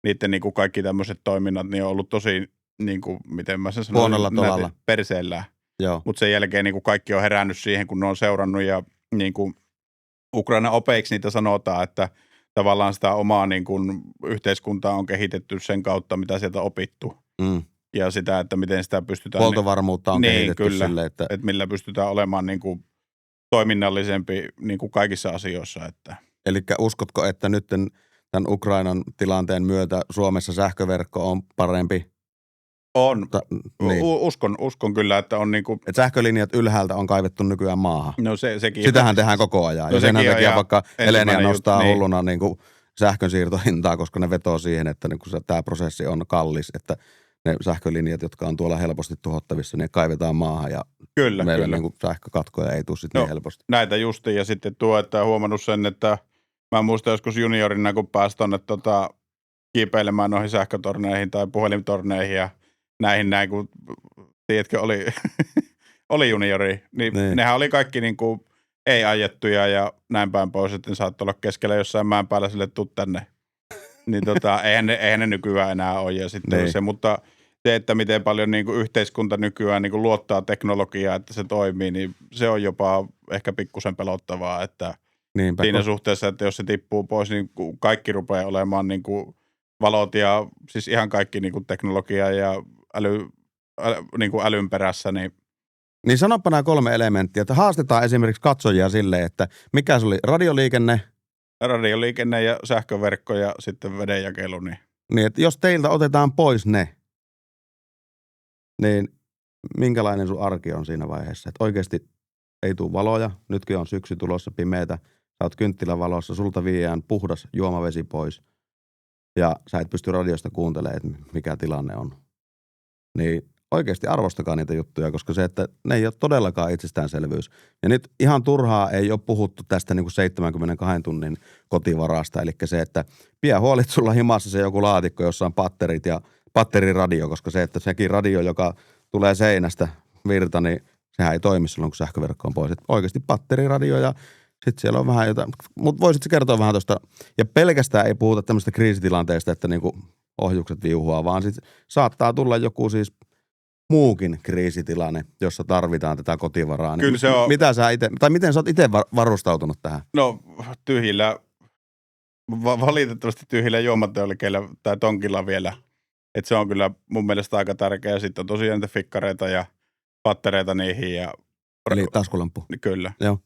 niiden niin kuin kaikki tämmöiset toiminnat niin on ollut tosi, niin kuin, miten mä sen sanoin, huonolla tolalla. Perseellään. Joo. Mutta sen jälkeen niin kuin kaikki on herännyt siihen, kun ne on seurannut ja niin kuin Ukraina opeiksi niitä sanotaan, että tavallaan sitä omaa niin kuin yhteiskuntaa on kehitetty sen kautta, mitä sieltä on opittu. Ja sitä, että miten sitä pystytään... Huoltovarmuutta on kehitetty kyllä, silleen, että millä pystytään olemaan niin kuin toiminnallisempi niin kuin kaikissa asioissa. Että. Eli uskotko, että nyt tämän Ukrainan tilanteen myötä Suomessa sähköverkko on parempi? On. Niin. Uskon kyllä, että on niin kuin... Et sähkölinjat ylhäältä on kaivettu nykyään maahan. No sekin. Sitähän tehdään koko ajan. Ja sen takia vaikka Elenia nostaa hulluna niin kuin sähkön siirtohintaa, koska ne vetoo siihen, että niin tämä prosessi on kallis, että ne sähkölinjat, jotka on tuolla helposti tuhottavissa, ne kaivetaan maahan ja meillä niin kuin sähkökatkoja ei tule sitten niin helposti. Näitä justiin ja sitten että huomannut sen, että mä muistan joskus juniorina, kun pääsi tuonne kiipeilemään noihin sähkötorneihin tai puhelintorneihin ja näin, kun tiedätkö, oli juniori, niin nehän oli kaikki niin kuin ei-ajettuja ja näin päin pois, että ne saattoi olla keskellä jossain mäen päällä sille, tuu tänne. Niin eihän ne nykyään enää ole. Ja sitten se, mutta se, että miten paljon niin kuin yhteiskunta nykyään niin kuin luottaa teknologiaa, että se toimii, niin se on jopa ehkä pikkusen pelottavaa, että siinä suhteessa, että jos se tippuu pois, niin kaikki rupeaa olemaan niin kuin valot ja siis ihan kaikki niin kuin teknologia ja niin kuin älyn perässä. Niin sanoppa nämä 3 elementtiä, että haastetaan esimerkiksi katsojia silleen, että mikä se oli radioliikenne ja sähköverkko ja sitten vedenjakelu. Niin, että jos teiltä otetaan pois ne, niin minkälainen sun arki on siinä vaiheessa? Että oikeasti ei tule valoja, nytkin on syksy tulossa pimeätä, sä oot kynttilävalossa, sulta viedään puhdas juomavesi pois ja sä et pysty radiosta kuuntelemaan, että mikä tilanne on. Niin oikeasti arvostakaa niitä juttuja, koska se, että ne ei ole todellakaan itsestäänselvyys. Ja nyt ihan turhaa ei ole puhuttu tästä niin kuin 72 tunnin kotivarasta, eli se, että pidä huolit sulla himassa se joku laatikko, jossa on patterit ja patteriradio, koska se, että sekin radio, joka tulee seinästä virta, niin sehän ei toimi silloin, kun sähköverkko on pois. Että oikeasti patteriradio ja sitten siellä on vähän jotain, mutta voisitko kertoa vähän tuosta, ja pelkästään ei puhuta tämmöistä kriisitilanteesta, että niinku ohjukset viuhuaa, vaan sitten saattaa tulla joku siis muukin kriisitilanne, jossa tarvitaan tätä kotivaraa. Kyllä se on. Mitä sä itse, tai miten sä oot itse varustautunut tähän? No valitettavasti tyhjillä juomateolikeillä tai tonkilla vielä. Että se on kyllä mun mielestä aika tärkeä. Sitten on tosiaan niitä fikkareita ja pattereita niihin. Eli taskulamppu. Kyllä. Joo.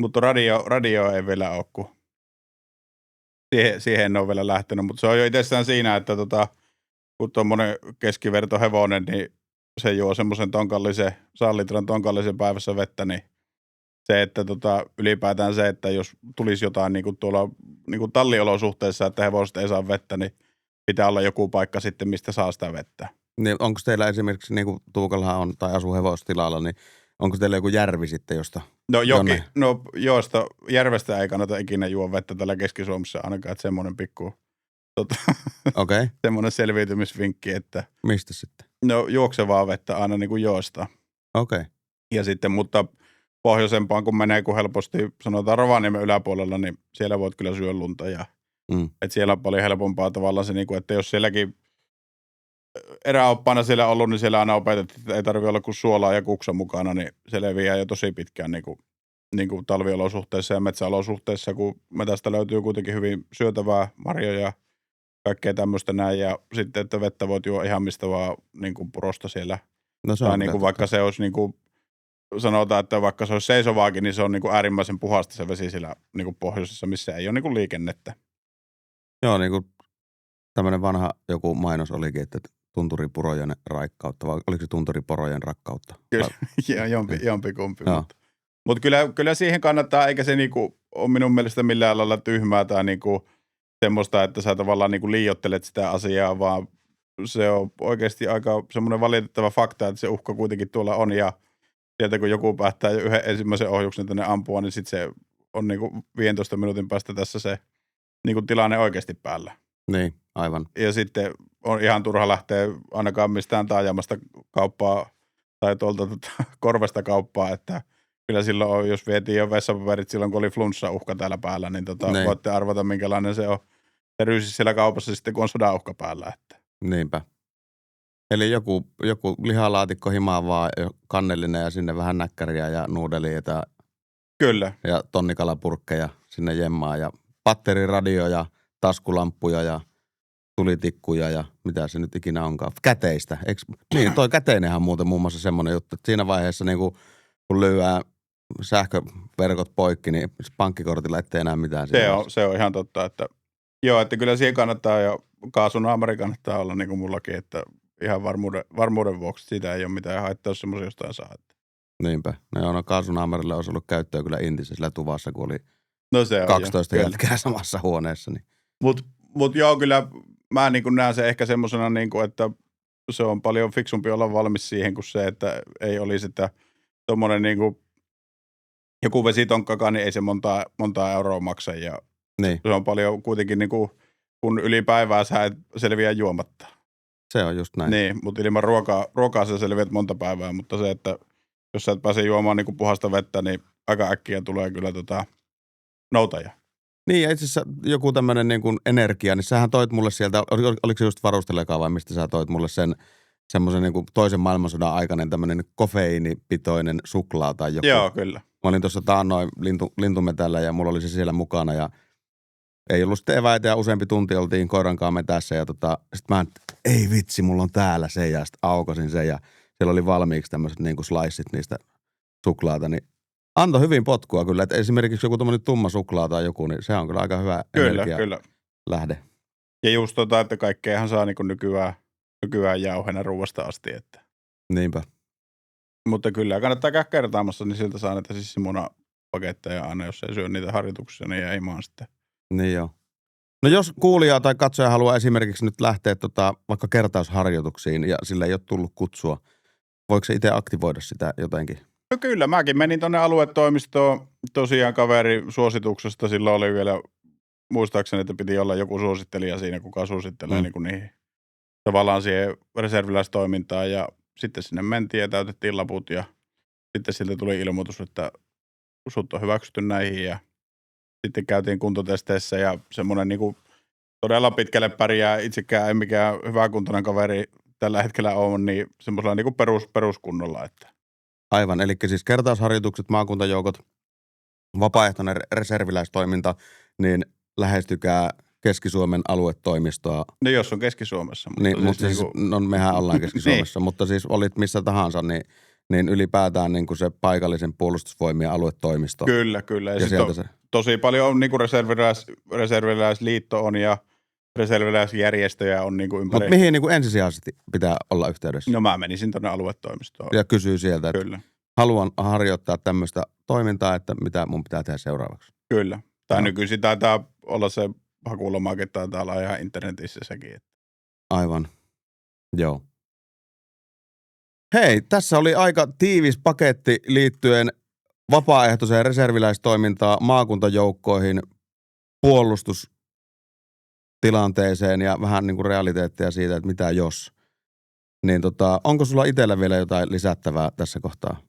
Mutta radio ei vielä ole, kun siihen en ole vielä lähtenyt. Mutta se on jo itsessään siinä, että kun tuommoinen keskivertohevonen, niin se juo semmoisen tonkallisen, 100 litran tonkallisen päivässä vettä, niin se, että ylipäätään se, että jos tulisi jotain niin kuin tuolla niin kuin talliolosuhteissa, että hevoset ei saa vettä, niin pitää olla joku paikka sitten, mistä saa sitä vettä. Niin onko teillä esimerkiksi, niin kuin Tuukallahan on, tai asuu hevostilalla, niin onko teillä joku järvi sitten, josta? Josta järvestä ei kannata ikinä juo vettä täällä Keski-Suomessa ainakaan, että semmoinen pikku semmoinen selviytymisvinkki, että mistä sitten? No juoksevaa vettä aina niin kuin joostaa. Okei. Ja sitten, mutta pohjoisempaan kun menee, kun helposti sanotaan Rovaniemen yläpuolella, niin siellä voit kyllä syödä lunta. Että siellä on paljon helpompaa tavallaan se, että jos sielläkin eräoppaana siellä ollut, niin siellä aina opetettiin, että ei tarvitse olla kuin suolaa ja kuksa mukana, niin se leviää jo tosi pitkään niin kuin talviolosuhteissa ja metsäolosuhteissa, kun metästä löytyy kuitenkin hyvin syötävää marjoja, kaikkea tämmöistä näin, ja sitten, että vettä voit juo ihan mistä vaan niin kuin purosta siellä. No se on niin kuin vaikka se olisi, niin kuin, sanotaan, että vaikka se olisi seisovaakin, niin se on niin kuin äärimmäisen puhasta se vesi siellä niin kuin pohjoisessa, missä ei ole niin kuin liikennettä. Joo, niin kuin tämmöinen vanha joku mainos olikin, että tunturipurojen raikkautta, vai oliko se tunturiporojen rakkautta? Kyllä, jompikumpi. Mutta kyllä siihen kannattaa, eikä se niinku ole minun mielestä millään lailla tyhmää tai niinku semmoista, että sä tavallaan niinku liioittelet sitä asiaa, vaan se on oikeasti aika semmoinen valitettava fakta, että se uhka kuitenkin tuolla on ja sieltä kun joku päättää jo yhden ensimmäisen ohjuksen tänne ampua, niin sitten se on niinku 15 minuutin päästä tässä se niinku tilanne oikeasti päällä. Niin, aivan. Ja sitten on ihan turha lähteä ainakaan mistään taajamasta kauppaa tai tuolta korvasta kauppaa, että kyllä silloin, jos vietiin jo vessapaperit silloin, kun oli flunssa-uhka täällä päällä, niin voitte arvata, minkälainen se on. Se ryysi siellä kaupassa sitten, kun on sodan uhka päällä. Että. Niinpä. Eli joku lihalaatikko himaan vaan kannellinen ja sinne vähän näkkäriä ja nuudeliita Kyllä. ja tonnikalapurkkeja sinne jemmaan ja patteriradio ja taskulamppuja ja tulitikkuja ja mitä se nyt ikinä onkaan. Käteistä. Niin, toi käteinenhän muuten muun muassa semmoinen juttu, että siinä vaiheessa niin kun lyödään sähköverkot poikki, niin pankkikortilla ettei enää mitään. Se on ihan totta, että joo, että kyllä siihen kannattaa ja kaasunaamari kannattaa olla niin kuin mullakin, että ihan varmuuden vuoksi siitä ei ole mitään haittaa, jos semmoisia jostain saa. Niinpä. No kaasunaamarille olisi ollut käyttöä kyllä Intissä sillä tuvassa, kun oli se on 12 jätkää samassa huoneessa. Niin. Mut joo, kyllä mä niin kuin näen se ehkä semmosena, niin kuin, että se on paljon fiksumpi olla valmis siihen kuin se, että ei olisi sitä tommonen niin kuin joku vesitonkkakaan, niin ei se montaa euroa maksa ja niin. Se on paljon kuitenkin niin kuin, kun yli päivää sä et selviä juomatta. Se on just näin. Niin, mutta ilman ruokaa sä selviät monta päivää, mutta se, että jos sä et pääse juomaan niin kuin puhasta vettä, niin aika äkkiä tulee kyllä noutaja. Niin, ja itse asiassa joku tämmöinen niin kuin energia, niin sähän toit mulle sieltä, oliko se just varustelekaa vai mistä sä toit mulle semmoisen niin kuin toisen maailmansodan aikainen tämmöinen kofeiinipitoinen suklaa tai joku. Joo, kyllä. Mä olin tuossa taannoin lintumetällä ja mulla oli se siellä mukana ja ei ollut sitten eväitä ja useampi tunti oltiin koirankaan metässä ja sit mä ei vitsi, mulla on täällä se ja sit aukosin sen ja siellä oli valmiiksi tämmöiset niin kuin sliceit niistä suklaata, niin antoi hyvin potkua kyllä, että esimerkiksi joku tommoinen tumma suklaa tai joku, niin se on kyllä aika hyvä lähde. Ja just että kaikkeahan saa niin kuin nykyään jauheena ruuasta asti, että. Niinpä. Mutta kyllä kannattaa käydä kertaamassa, niin siltä saa näitä sissimuna-paketteja aina, jos ei syö niitä harjoituksia, niin ei maan sitten. Niin joo. No jos kuulija tai katsoja haluaa esimerkiksi nyt lähteä vaikka kertausharjoituksiin ja sillä ei ole tullut kutsua, voiko se itse aktivoida sitä jotenkin? No kyllä, mäkin menin tuonne aluetoimistoon tosiaan kaveri suosituksesta. Silloin oli vielä, muistaakseni, että piti olla joku suosittelija siinä, kuka suosittelee niin kuin niihin tavallaan siihen reserviläistoimintaan. Ja sitten sinne mentiin ja täytettiin laput ja sitten siltä tuli ilmoitus, että sut on hyväksytty näihin ja sitten käytiin kuntotesteissä ja semmoinen niin kuin todella pitkälle pärjää. Itsekään ei mikään hyväkuntoinen kaveri tällä hetkellä ole, niin semmoisella niin kuin peruskunnolla, että. Aivan, eli siis kertausharjoitukset, maakuntajoukot, vapaaehtoinen reserviläistoiminta, niin lähestykää Keski-Suomen aluetoimistoa. No jos on Keski-Suomessa. Mutta siis no mehän ollaan Keski-Suomessa, mutta siis olit missä tahansa, niin ylipäätään niin kuin se paikallisen puolustusvoimien aluetoimisto. Kyllä. Ja sitten tosi paljon on niin kuin reserviläisliitto on ja reserviläisjärjestöjä on niin kuin ympäri. Mutta mihin niin kuin ensisijaisesti pitää olla yhteydessä? No mä menisin tuonne aluetoimistoon. Ja kysyy sieltä, että kyllä. Haluan harjoittaa tämmöistä toimintaa, että mitä mun pitää tehdä seuraavaksi. Kyllä. Tai nykyisin taitaa olla se hakulomake, taitaa olla ihan internetissä sekin. Aivan. Joo. Hei, tässä oli aika tiivis paketti liittyen vapaaehtoiseen reserviläistoimintaan, maakuntajoukkoihin, puolustustilanteeseen ja vähän niin kuin realiteetteja siitä, että mitä jos. Niin onko sulla itsellä vielä jotain lisättävää tässä kohtaa?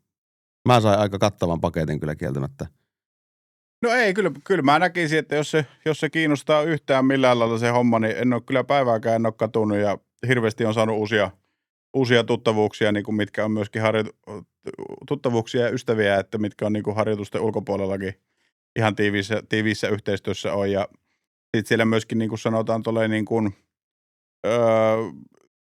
Mä sain aika kattavan paketin kyllä kieltämättä. No ei, kyllä mä näkisin, että jos se kiinnostaa yhtään millään lailla se homma, niin en ole kyllä päivääkään en ole katunut ja hirveästi on saanut uusia tuttavuuksia, niin kuin mitkä on myöskin tuttavuuksia ja ystäviä, että mitkä on niin kuin harjoitusten ulkopuolellakin ihan tiiviissä yhteistyössä on. Ja sitten siellä myöskin niin kuin sanotaan tulee niin kuin,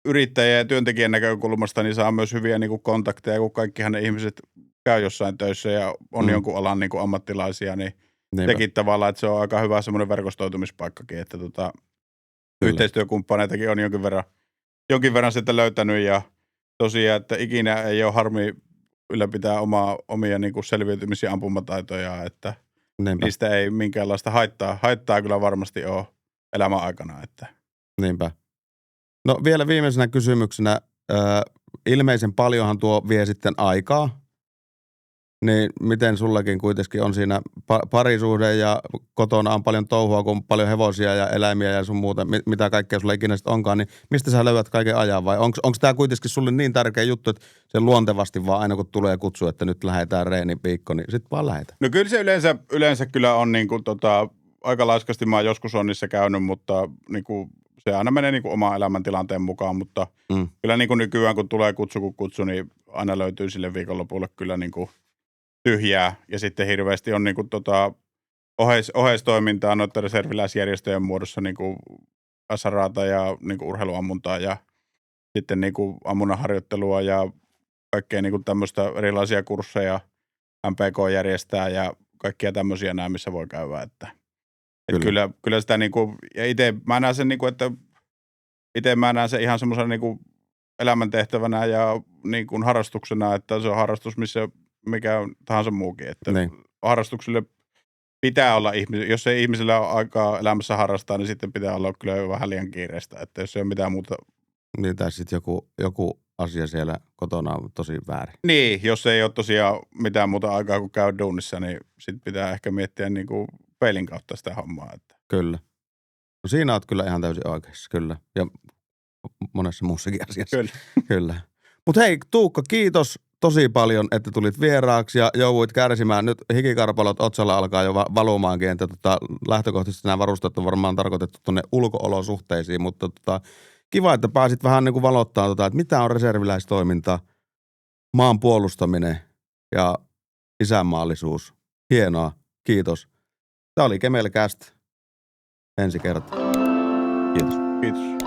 yrittäjä ja työntekijän näkökulmasta, niin saa myös hyviä niin kuin kontakteja, kun kaikkihan ne ihmiset käy jossain töissä ja on jonkun alan niin kuin ammattilaisia, niin sekin tavallaan, että se on aika hyvä semmoinen verkostoitumispaikkakin, että yhteistyökumppaneitakin on jonkin verran sieltä löytänyt ja tosiaan, että ikinä ei ole harmi ylläpitää omia niin kuin selviytymisiä ampumataitoja, että niistä ei minkäänlaista haittaa kyllä varmasti ole elämän aikana. Että. Niinpä. No vielä viimeisenä kysymyksenä, ilmeisen paljonhan tuo vie sitten aikaa, niin miten sullakin kuitenkin on siinä parisuhde ja kotona on paljon touhua, kun on paljon hevosia ja eläimiä ja sun muuta, mitä kaikkea sulla ikinä sitten onkaan, niin mistä sä löydät kaiken ajan vai onko tämä kuitenkin sulle niin tärkeä juttu, että se luontevasti vaan aina kun tulee kutsu, että nyt lähdetään reenipiikko, niin sitten vaan lähdetään? No kyllä se yleensä kyllä on niin kuin aika laiskasti mä oon joskus on niissä käynyt, mutta niin kuin se aina menee niin kuin oman elämäntilanteen mukaan, mutta kyllä niin kuin nykyään kun tulee kutsu, niin aina löytyy sille viikonlopulle kyllä niin kuin tyhjää ja sitten hirveästi on niin kuin oheistoimintaa noiden reserviläisjärjestöjen muodossa niin kuin SRAta ja niin kuin urheiluammuntaa ja sitten niin kuin ammunnan harjoittelua ja kaikkea niin kuin tämmöistä erilaisia kursseja MPK järjestää ja kaikkia tämmöisiä nämä, missä voi käydä, että kyllä sitä niin kuin, ja itse mä näen sen niin kuin, että itse mä näen sen ihan semmoisena niin kuin elämäntehtävänä ja niin kuin harrastuksena, että se on harrastus, mikä on tahansa muukin, että harrastuksille pitää olla jos ei ihmisellä ole aikaa elämässä harrastaa, niin sitten pitää olla kyllä vähän liian kiireistä, että jos ei ole mitään muuta. Niin, tai sitten joku asia siellä kotona on tosi väärin. Niin, jos ei ole tosiaan mitään muuta aikaa kuin käy duunissa, niin sitten pitää ehkä miettiä niin kuin peilin kautta sitä hommaa. Että. Kyllä. No siinä oot kyllä ihan täysin oikeassa, kyllä. Ja monessa muussakin asiassa. Kyllä. Mutta hei Tuukka, kiitos tosi paljon, että tulit vieraaksi ja jouduit kärsimään. Nyt hikikarpalot otsalla alkaa jo valumaankin, että lähtökohtaisesti nämä varusteet on varmaan tarkoitettu tuonne ulko-olosuhteisiin, mutta kiva, että pääsit vähän niin kuin valottaa, että mitä on reserviläistoiminta, maan puolustaminen ja isänmaallisuus. Hienoa, kiitos. Tämä oli Kemel Cast ensi kertaa. Kiitos. Kiitos.